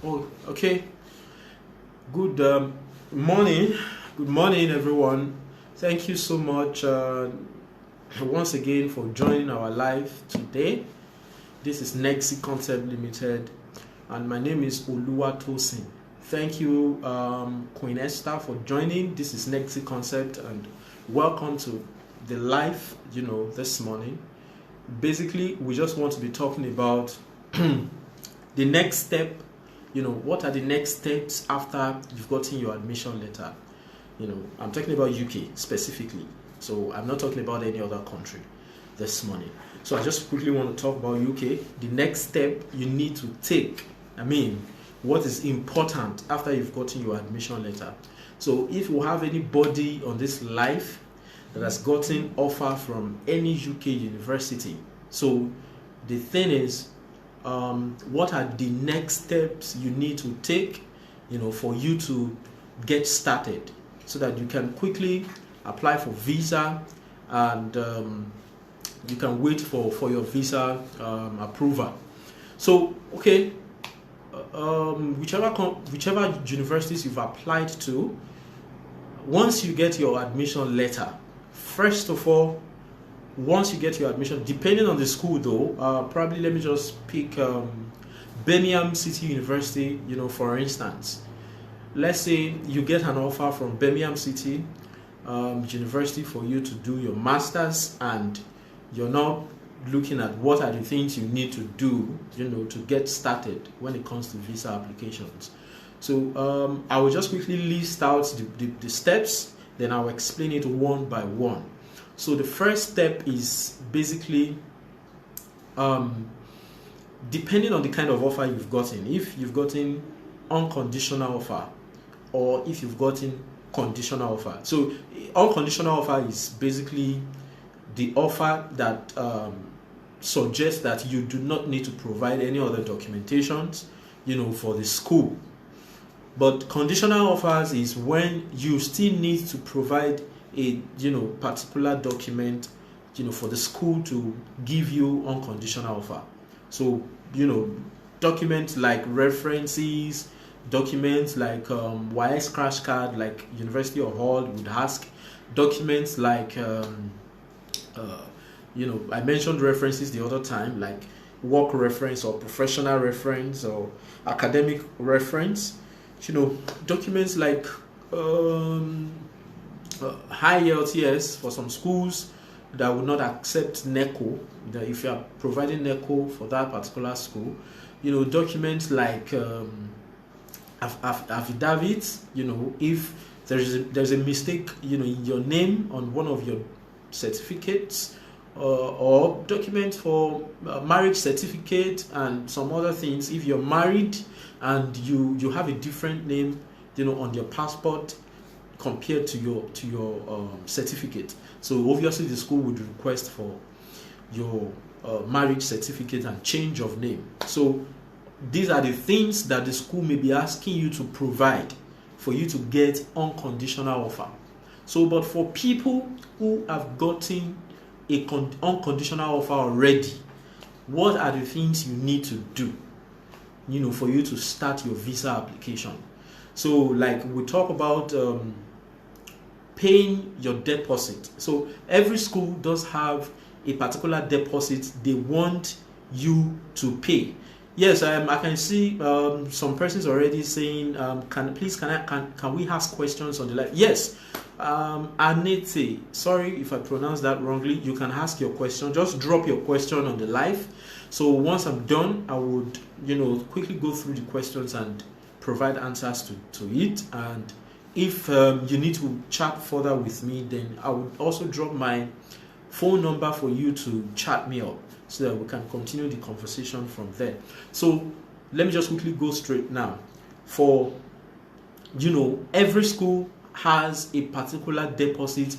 Oh, okay. Good morning. Good morning, everyone. Thank you so much once again for joining our live today. This is Nexi Concept Limited, and my name is Toyin. Thank you, Queen Esther, for joining. This is Nexi Concept, and welcome to the live. This morning. Basically, we just want to be talking about the next step. What are the next steps after you've gotten your admission letter? I'm talking about UK specifically, so I'm not talking about any other country this morning. So I just quickly want to talk about UK. The next step you need to take, what is important after you've gotten your admission letter. So if you have anybody on this live that has gotten offer from any UK university, so the thing is, what are the next steps you need to take, for you to get started, so that you can quickly apply for visa and you can wait for your visa approval. So, okay, whichever universities you've applied to, once you get your admission letter, first of all, once you get your admission, depending on the school though, probably let me just pick Birmingham City University, for instance. Let's say you get an offer from Birmingham City University for you to do your master's, and you're now looking at what are the things you need to do, to get started when it comes to visa applications. So I will just quickly list out the steps, then I'll explain it one by one. So the first step is basically, depending on the kind of offer you've gotten, if you've gotten unconditional offer or if you've gotten conditional offer. So unconditional offer is basically the offer that suggests that you do not need to provide any other documentations, for the school. But conditional offers is when you still need to provide a particular document, for the school to give you unconditional offer. So documents like references, documents like YS crash card, like University of Hull would ask, documents like I mentioned references the other time, like work reference or professional reference or academic reference. Documents like high LTS for some schools that would not accept NECO, that if you are providing NECO for that particular school, documents like affidavits, if there's a mistake, in your name on one of your certificates, or documents for marriage certificate and some other things. If you're married and you have a different name, on your passport compared to your certificate, so obviously the school would request for your marriage certificate and change of name. So these are the things that the school may be asking you to provide for you to get unconditional offer. So, but for people who have gotten a unconditional offer already, what are the things you need to do, for you to start your visa application? So, like we talk about paying your deposit. So every school does have a particular deposit they want you to pay. Yes, I can see some persons already saying, can we ask questions on the live? Yes, Anete, sorry if I pronounced that wrongly. You can ask your question. Just drop your question on the live. So once I'm done, I would quickly go through the questions and provide answers to it. And if you need to chat further with me, then I would also drop my phone number for you to chat me up, so that we can continue the conversation from there. So let me just quickly go straight now. For every school has a particular deposit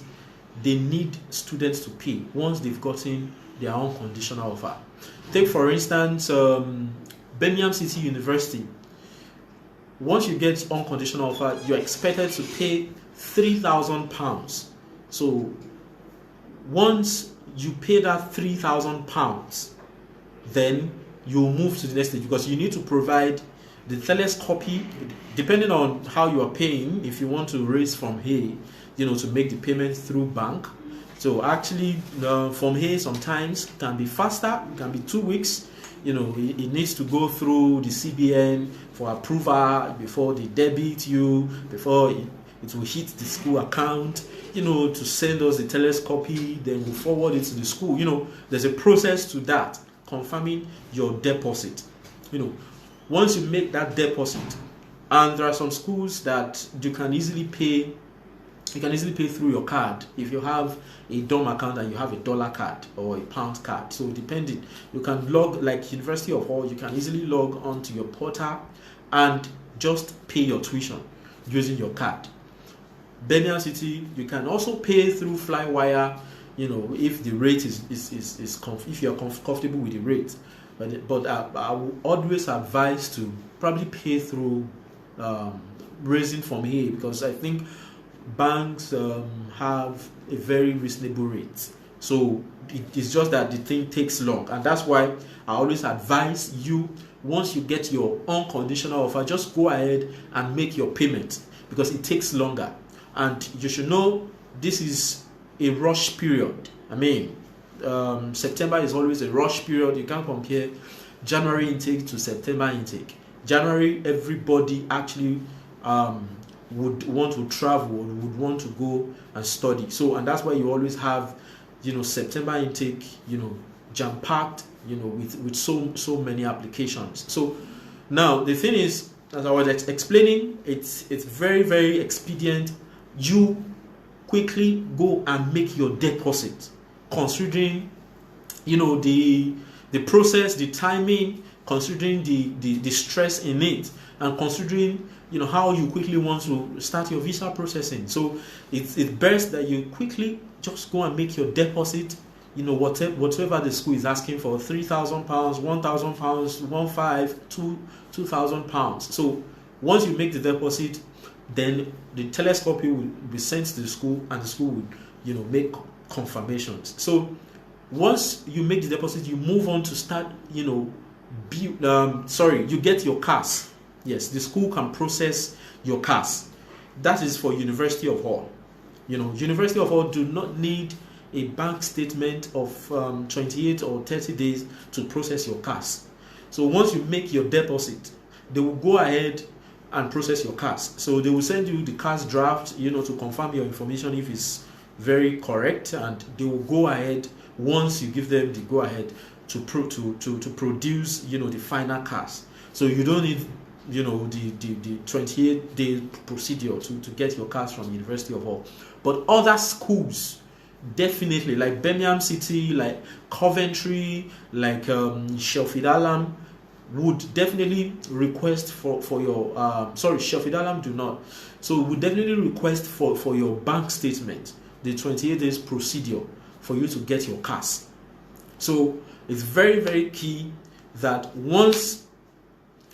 they need students to pay once they've gotten their unconditional offer. Take for instance Birmingham City University. Once you get unconditional offer, you're expected to pay £3,000. So once you pay that £3,000, then you'll move to the next stage, because you need to provide The telescopy, depending on how you are paying, if you want to raise from here, to make the payment through bank. So actually, from here sometimes can be faster, it can be 2 weeks. It needs to go through the CBN for approval before they debit you, before it will hit the school account, to send us the telescopy, then we'll forward it to the school. There's a process to that, confirming your deposit. Once you make that deposit, and there are some schools that you can easily pay through your card if you have a DOM account and you have a dollar card or a pound card. So depending, you can log, like University of Hull, you can easily log onto your portal and just pay your tuition using your card. Birmingham City, you can also pay through Flywire, if the rate is if you are comfortable with the rate. But I will always advise to probably pay through raising from here, because I think banks have a very reasonable rate. So it's just that the thing takes long, and that's why I always advise you, once you get your unconditional offer, just go ahead and make your payment, because it takes longer. And you should know this is a rush period. I mean, September is always a rush period. You can't compare January intake to September intake. January, everybody actually would want to travel, would want to go and study. So, and that's why you always have, September intake, jam-packed, with so many applications. So now the thing is, as I was explaining, it's very, very expedient. You quickly go and make your deposit, considering the process, the timing, considering the stress in it, and considering how you quickly want to start your visa processing. So it's best that you quickly just go and make your deposit, whatever the school is asking for, £3,000, £1,000, £1,500, £2,000. So once you make the deposit, then the telescopy will be sent to the school, and the school will make confirmations. So once you make the deposit, you move on to start you get your CAS. Yes, the school can process your CAS. That is for University of Hull. University of Hull do not need a bank statement of 28 or 30 days to process your CAS. So once you make your deposit, they will go ahead and process your CAS. So they will send you the CAS draft, to confirm your information if it's very correct, and they will go ahead, once you give them the go ahead, to produce the final CAS. So you don't need the 28-day procedure to get your CAS from University of Hull. But other schools, definitely, like Birmingham City, like Coventry, like Sheffield Hallam, would definitely request for your Sheffield Hallam do not. So would definitely request for your bank statement, the 28 days procedure, for you to get your CAS. So it's very, very key that once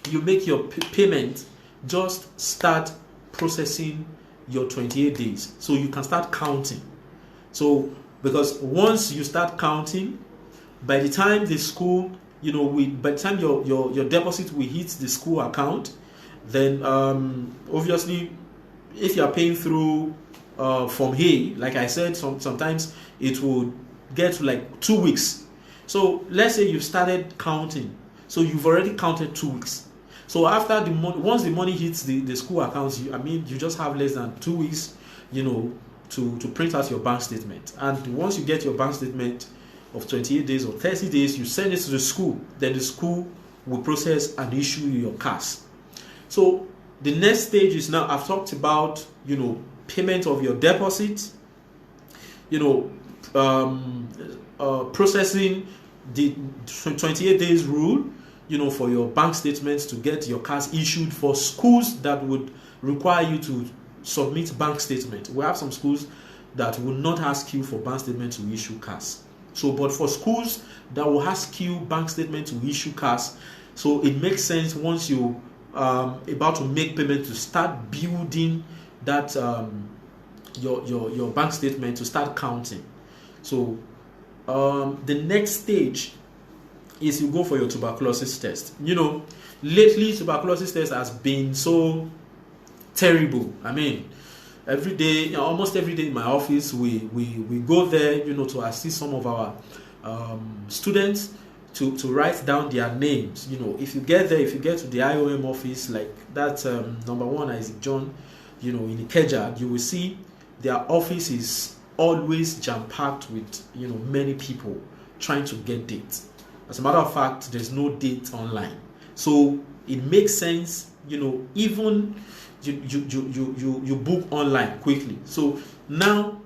you make your payment, just start processing your 28 days, so you can start counting. So because once you start counting, by the time the school, by the time your deposit will hit the school account, then obviously, if you are paying through from here, like I said, sometimes it will get to like 2 weeks. So let's say you started counting, so you've already counted 2 weeks. So after the money, once the money hits the school accounts, you just have less than 2 weeks, to print out your bank statement. And once you get your bank statement of 28 days or 30 days, you send it to the school. Then the school will process and issue you your CAS. So the next stage is, now I've talked about payment of your deposit, processing the 28 days rule, for your bank statements to get your CAS issued for schools that would require you to submit bank statement. We have some schools that will not ask you for bank statement to issue CAS. So, but for schools that will ask you bank statement to issue CAS, so it makes sense once you about to make payment to start building that your bank statement, to start counting. So the next stage is you go for your tuberculosis test. You know, lately tuberculosis test has been so terrible. I mean, every day, you know, almost every day in my office, we go there, you know, to assist some of our students to write down their names. You know, if you get there, if you get to the IOM office, like that number 1 Isaac John, you know, in Ikeja, you will see their office is always jam-packed with, you know, many people trying to get dates. As a matter of fact, there's no date online, so it makes sense, you know, even you book online quickly. So now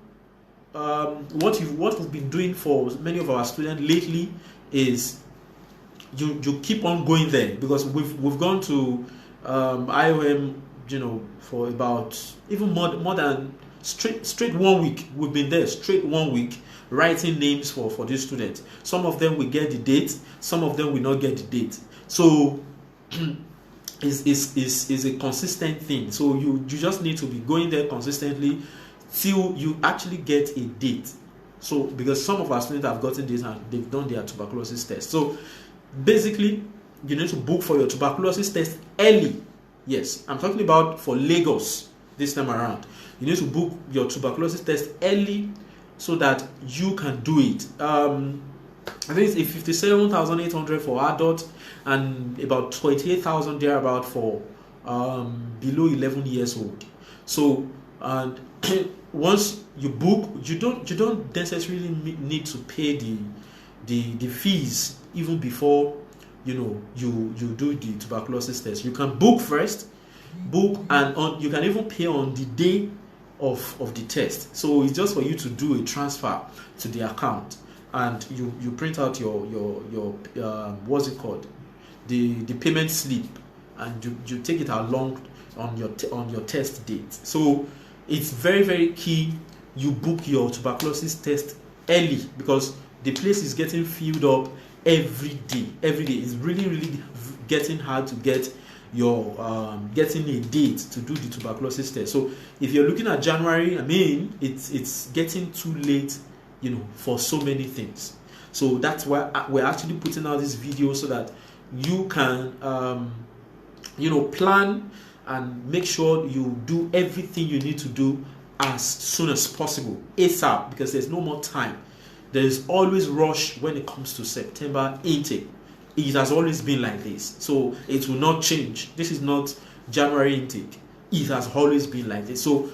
what we've been doing for many of our students lately is you keep on going there, because we've gone to IOM, you know, for about even more than straight 1 week. We've been there straight 1 week writing names for these students. Some of them will get the date, some of them will not get the date. So is a consistent thing. So you just need to be going there consistently till you actually get a date. So because some of our students have gotten this and they've done their tuberculosis test. So basically, you need to book for your tuberculosis test early. Yes, I'm talking about for Lagos this time around. You need to book your tuberculosis test early so that you can do it. I think it's 57,800 for adults and about 28,000 thereabout for below 11 years old. So, and once you book, you don't necessarily need to pay the fees even before, you know, you do the tuberculosis test. You can book first, and you can even pay on the day of the test. So it's just for you to do a transfer to the account, and you print out your what's it called, the payment slip, and you take it along on your test date. So it's very, very key you book your tuberculosis test early, because the place is getting filled up every day. It's really getting hard to get your getting a date to do the tuberculosis test. So if you're looking at January, I mean, it's getting too late, you know, for so many things. So that's why we're actually putting out this video, so that you can you know, plan and make sure you do everything you need to do as soon as possible, ASAP, because there's no more time. There's always rush when it comes to September intake. It has always been like this, so it will not change. This is not January intake. It has always been like this. So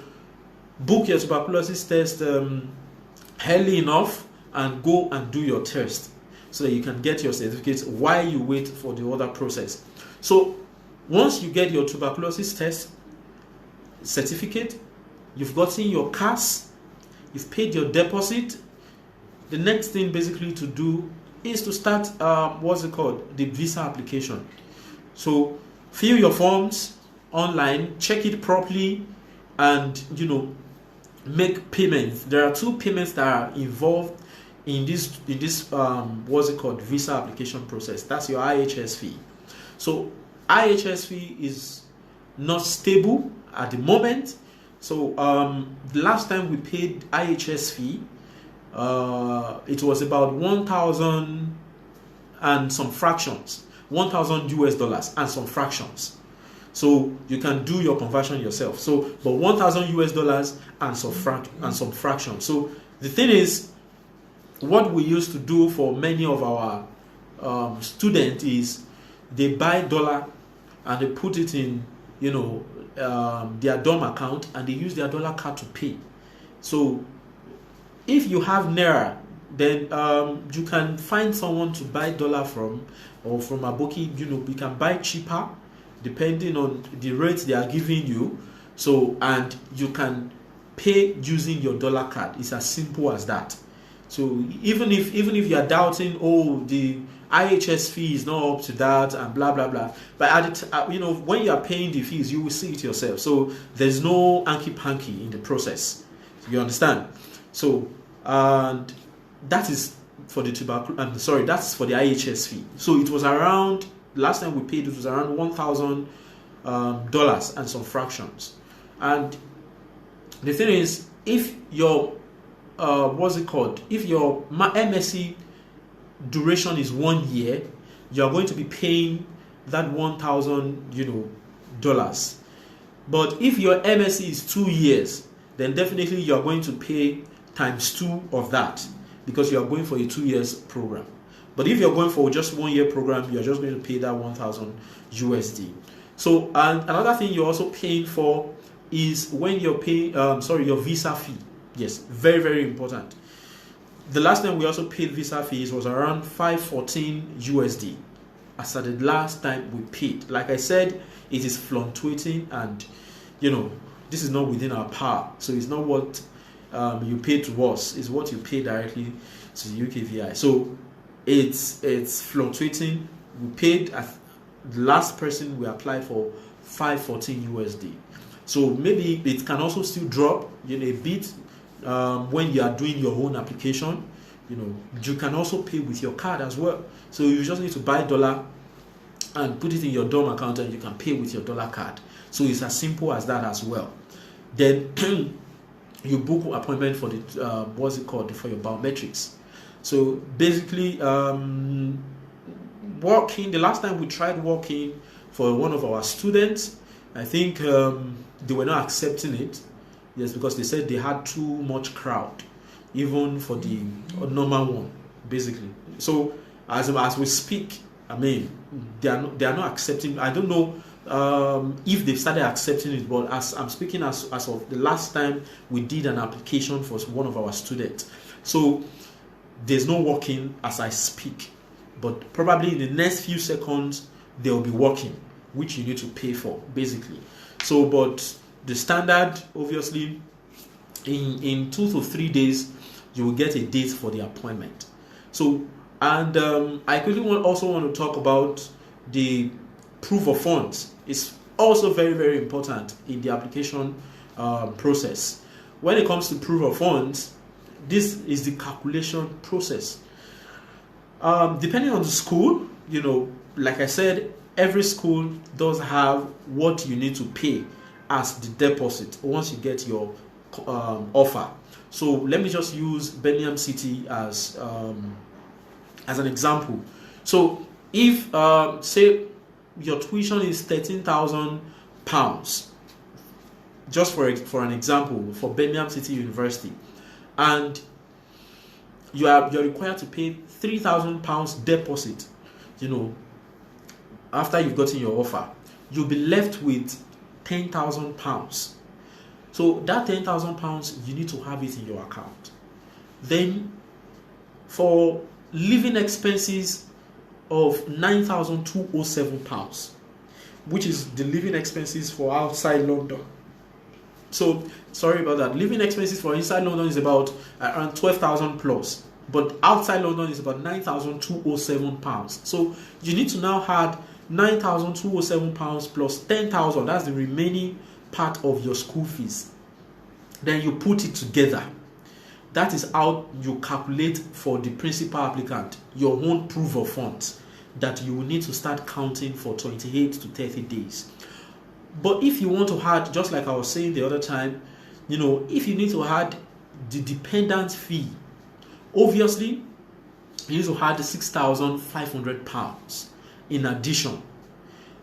book your tuberculosis test early enough and go and do your test, so that you can get your certificate while you wait for the other process. So once you get your tuberculosis test certificate, you've gotten your CAS, you've paid your deposit, the next thing basically to do is to start the visa application. So fill your forms online, check it properly, and, you know, make payments. There are 2 payments that are involved in this visa application process. That's your IHS fee. So IHS fee is not stable at the moment. So the last time we paid IHS fee, it was about 1,000 and some fractions, $1,000 and some fractions. So you can do your conversion yourself. So, but $1,000 and some fractions. So the thing is, what we used to do for many of our students is they buy dollar and they put it in, you know, their dorm account, and they use their dollar card to pay. So if you have Naira, then you can find someone to buy dollar from, or from Aboki. You know, you can buy cheaper depending on the rates they are giving you. So, and you can pay using your dollar card. It's as simple as that. So even if you are doubting, oh, the IHS fee is not up to that and blah blah blah, but you know, when you are paying the fees, you will see it yourself. So there's no hanky panky in the process. You understand? So and that is for the that's for the IHS fee. So it was around, last time we paid, it was around $1,000 and some fractions. And the thing is, if your if your MSc duration is 1 year, you are going to be paying that $1,000, dollars. But if your MSc is 2 years, then definitely you are going to pay times 2 of that, because you are going for a 2 years program. But if you're going for just 1 year program, you're just going to pay that 1,000 USD. So, and another thing you're also paying for is when you're paying, your visa fee. Yes, very, very important. The last time we also paid visa fees was around 514 USD. As at the last time we paid. Like I said, it is fluctuating, and this is not within our power. So it's not what you pay to us, it's what you pay directly to the UKVI. So it's fluctuating. We paid at the last person we applied for 514 USD. So maybe it can also still drop a bit when you are doing your own application. You can also pay with your card as well. So you just need to buy dollar and put it in your dorm account, and you can pay with your dollar card. So it's as simple as that as well. Then you book an appointment for the for your biometrics. So basically, walk-in. The last time we tried walk-in for one of our students, I think they were not accepting it. Yes, because they said they had too much crowd, even for the normal one, basically. So as we speak, I mean, they are not accepting. I don't know if they've started accepting it, but as I'm speaking, as of the last time we did an application for one of our students, so there's no walk-in as I speak, but probably in the next few seconds there will be walk-in, which you need to pay for, basically. So, but the standard, obviously, in 2 to 3 days, you will get a date for the appointment. So, and I quickly also want to talk about the proof of funds. It's also very, very important in the application process. When it comes to proof of funds, this is the calculation process. Depending on the school, like I said, every school does have what you need to pay as the deposit once you get your offer. So let me just use Birmingham City as an example. So if say your tuition is £13,000, just for an example, for Birmingham City University, and you're required to pay £3,000 deposit, after you've gotten your offer, you'll be left with £10,000. So that £10,000, you need to have it in your account. Then for living expenses of £9,207, which is the living expenses for outside London. So sorry about that. Living expenses for inside London is about around 12,000 plus, but outside London is about £9,207. So you need to now add £9,207 plus 10,000. That's the remaining part of your school fees. Then you put it together. That is how you calculate for the principal applicant your own proof of funds that you will need to start counting for 28 to 30 days. But if you want to add, just like I was saying the other time, if you need to add the dependent fee, obviously you need to add £6,500 in addition.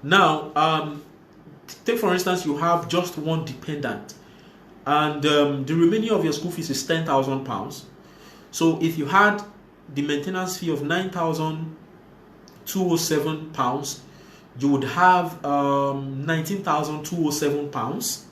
Now, take for instance, you have just one dependent, and the remaining of your school fees is £10,000. So if you had the maintenance fee of £9,207, you would have £19,207.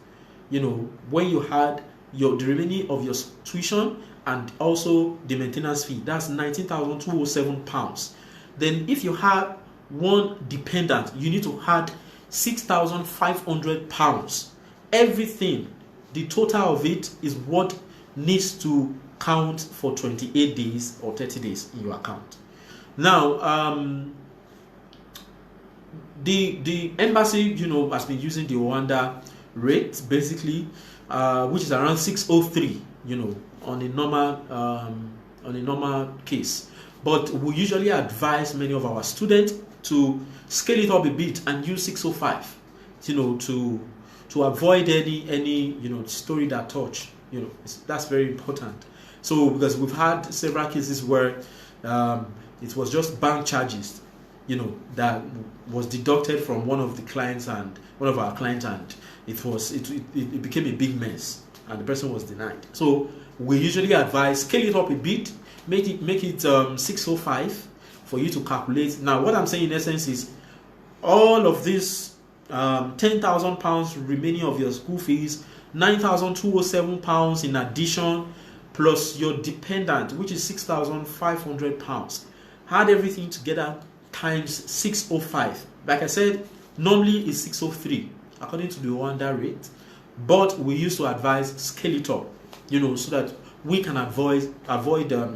When you had the remaining of your tuition and also the maintenance fee, that's £19,207. Then if you have one dependent, you need to add £6,500. Everything, the total of it is what needs to count for 28 days or 30 days in your account. Now, the embassy, has been using the Rwanda rate, basically, which is around 603, on a normal case. But we usually advise many of our students to scale it up a bit and use 605, to avoid any story that touch. That's very important. So because we've had several cases where a it was just bank charges, that was deducted from one of our clients, and it became a big mess, and the person was denied. So we usually advise scale it up a bit, make it 605 for you to calculate. Now, what I'm saying in essence is all of this £10,000 remaining of your school fees, £9,207 in addition, plus your dependent, which is £6,500. Add everything together times 605. Like I said, normally it's 603 according to the Rwanda rate, but we used to advise scale it up, so that we can avoid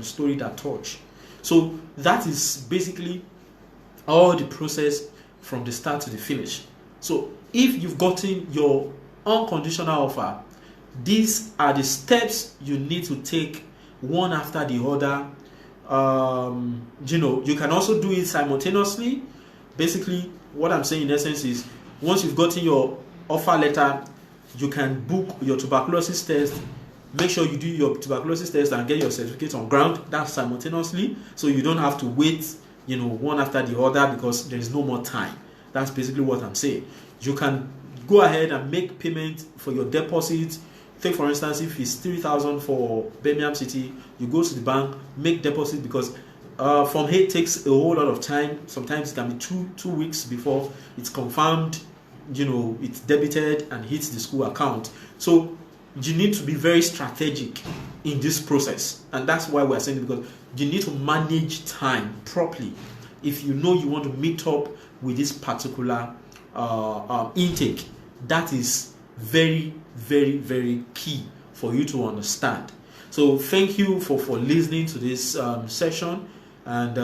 story that touch. So that is basically all the process from the start to the finish. So if you've gotten your unconditional offer, these are the steps you need to take one after the other. You can also do it simultaneously. Basically, what I'm saying in essence is, once you've gotten your offer letter, you can book your tuberculosis test. Make sure you do your tuberculosis test and get your certificate on ground. That's simultaneously, so you don't have to wait, one after the other, because there is no more time. That's basically what I'm saying. You can go ahead and make payment for your deposit. Take, for instance, if it's 3,000 for Birmingham City, you go to the bank, make deposit, because from here it takes a whole lot of time. Sometimes it can be two weeks before it's confirmed, it's debited and hits the school account. So you need to be very strategic in this process, and that's why we're saying it, because you need to manage time properly if you know you want to meet up with this particular intake. That is very, very, very key for you to understand. So thank you for listening to this session, and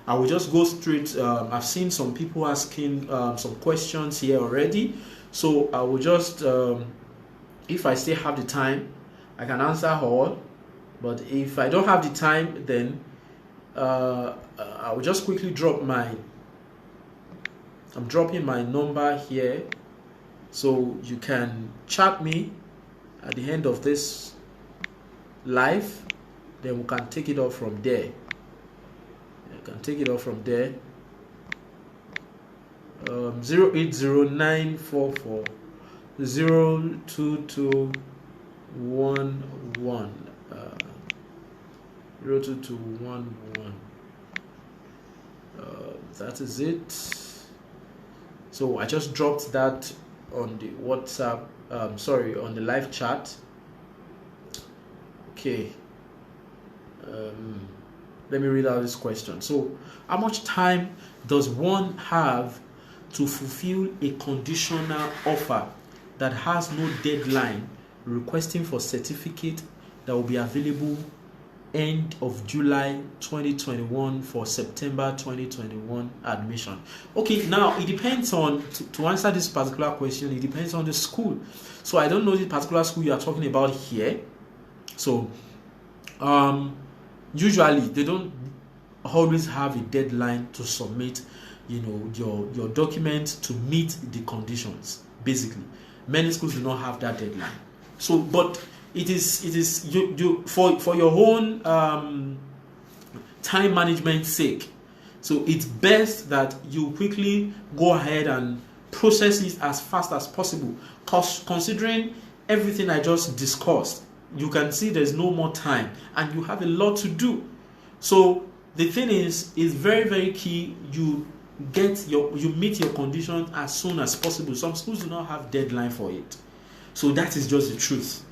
I will just go straight. I've seen some people asking some questions here already, so I will just if I still have the time, I can answer all, but if I don't have the time, then I will just quickly I'm dropping my number here, so you can chat me at the end of this live, then we can take it off from there. You can take it off from there. 080944 02211 02211. That is it. So I just dropped that on the WhatsApp, on the live chat. Okay. Let me read out this question. So, how much time does one have to fulfill a conditional offer that has no deadline, requesting for certificate that will be available end of July 2021 for September 2021 admission? Okay, now it depends on, to answer this particular question, it depends on the school. So I don't know the particular school you are talking about here. So usually they don't always have a deadline to submit your documents to meet the conditions. Basically, many schools do not have that deadline. So, but it is you for your own time management sake. So it's best that you quickly go ahead and process it as fast as possible. Considering everything I just discussed, you can see there's no more time and you have a lot to do. So the thing is very, very key. You meet your conditions as soon as possible. Some schools do not have deadline for it. So that is just the truth.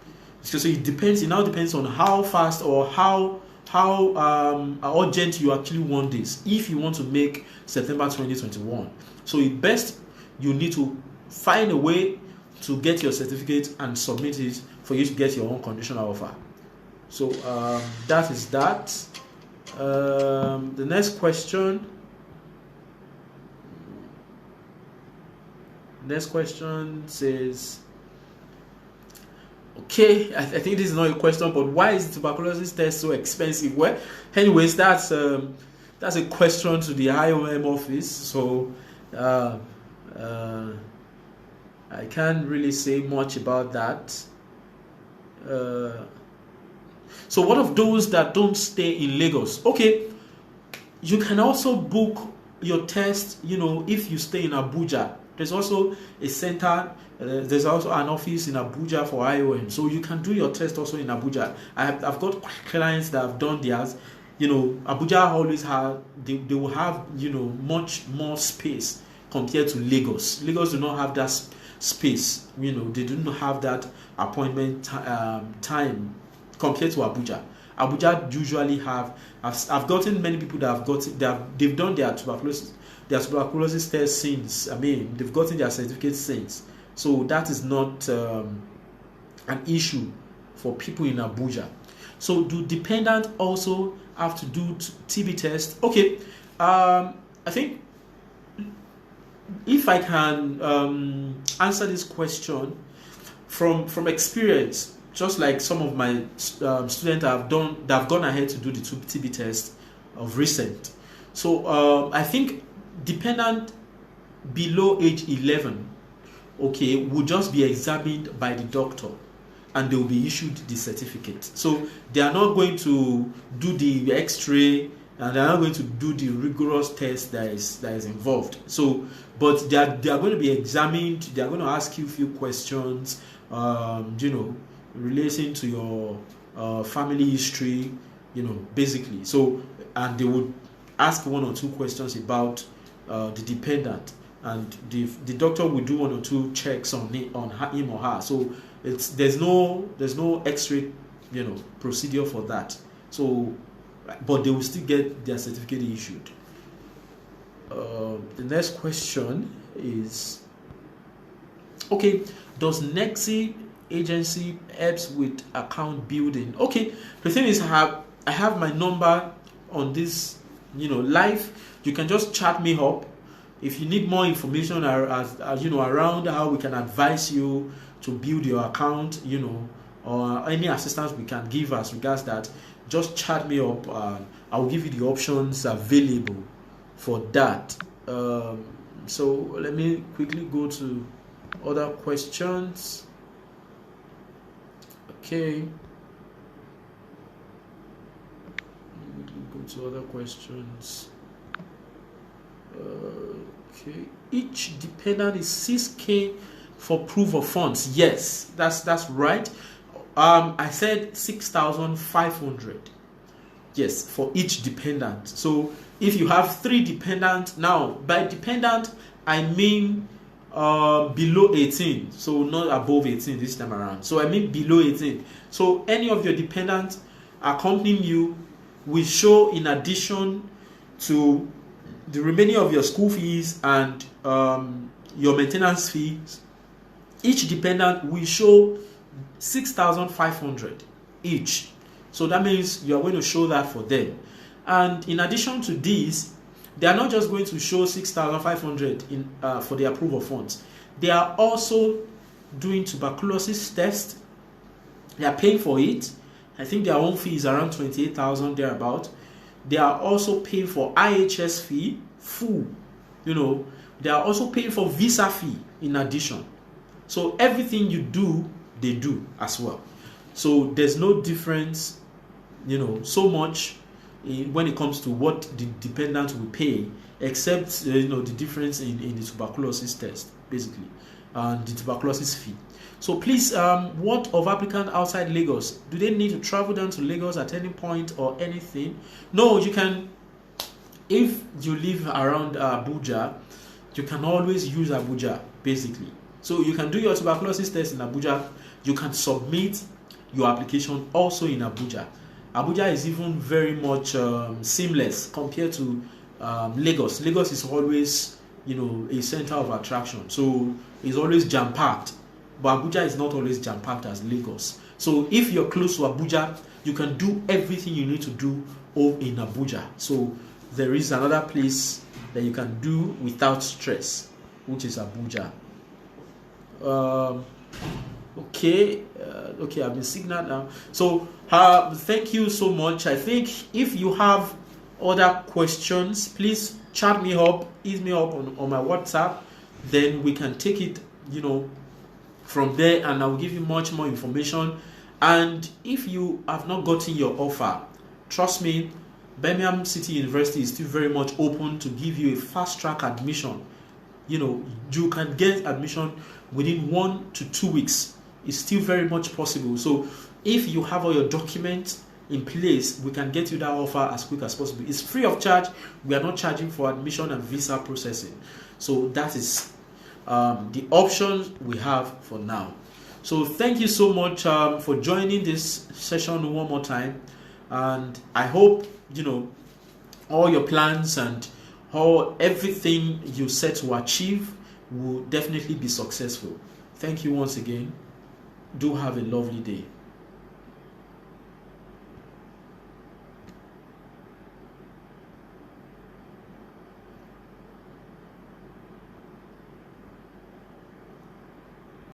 So it depends. It now depends on how fast or how urgent you actually want this. If you want to make September 2021, so it best you need to find a way to get your certificate and submit it for you to get your own conditional offer. So that is that. The next question. Next question says, okay, I think this is not a question, but why is the tuberculosis test so expensive? Well, anyways, that's a question to the IOM office. So I can't really say much about that. So what of those that don't stay in Lagos? Okay, You can also book your test, if you stay in Abuja. There's also a center, there's also an office in Abuja for IOM. So you can do your test also in Abuja. I've got clients that have done theirs. Abuja always they will have, much more space compared to Lagos. Lagos do not have that space. They do not have that appointment time compared to Abuja. Abuja usually I've gotten many people that they've done their tuberculosis test since. They've gotten their certificate since. So that is not an issue for people in Abuja. So do dependent also have to do TB test? Okay, I think if I can answer this question from experience, just like some of my students have gone ahead to do the TB test of recent. So I think dependent below age 11, okay, will just be examined by the doctor and they will be issued the certificate. So they are not going to do the X-ray and they are not going to do the rigorous test that is involved. So, but they are going to be examined. They are going to ask you a few questions, relating to your family history, basically. So, and they would ask one or two questions about the dependent, and the doctor will do one or two checks on him or her. So there's no X-ray, procedure for that. So, but they will still get their certificate issued. The next question is, okay, does Nexi agency helps with account building? Okay, the thing is, I have my number on this, live. You can just chat me up if you need more information around how we can advise you to build your account, or any assistance we can give as regards that. Just chat me up and I'll give you the options available for that. So let me quickly go to other questions. Okay. Let me go to other questions. Okay. Each dependent is 6K for proof of funds. Yes, that's right. I said 6,500. Yes, for each dependent. So if you have 3 dependents, now by dependent I mean below 18, so not above 18 this time around. So I mean below 18. So any of your dependents accompanying you will show, in addition to the remaining of your school fees and your maintenance fees, each dependent will show 6,500 each. So that means you are going to show that for them. And in addition to this, they are not just going to show 6,500 for the approval funds. They are also doing tuberculosis test. They are paying for it. I think their own fee is around 28,000 thereabout. They are also paying for IHS fee, full. They are also paying for visa fee in addition. So everything you do, they do as well. So there's no difference, so much when it comes to what the dependent will pay, except the difference in the tuberculosis test, basically, and the tuberculosis fee. So please, what of applicant outside Lagos? Do they need to travel down to Lagos at any point or anything? No, you can. If you live around Abuja, you can always use Abuja, basically. So you can do your tuberculosis test in Abuja. You can submit your application also in Abuja. Abuja is even very much seamless compared to Lagos. Lagos is always, a center of attraction. So it's always jam-packed. But Abuja is not always jam-packed as Lagos. So if you're close to Abuja, you can do everything you need to do all in Abuja. So there is another place that you can do without stress, which is Abuja. Okay, I've been signaled now. So thank you so much. I think if you have other questions, please chat me up, hit me up on my WhatsApp. Then we can take it, from there, and I'll give you much more information. And if you have not gotten your offer, trust me, Birmingham City University is still very much open to give you a fast track admission. You can get admission within 1 to 2 weeks. It's still very much possible. So if you have all your documents in place, we can get you that offer as quick as possible. It's free of charge. We are not charging for admission and visa processing. So that is the options we have for now. So thank you so much for joining this session one more time, and I hope all your plans and everything you set to achieve will definitely be successful. Thank you once again. Do have a lovely day.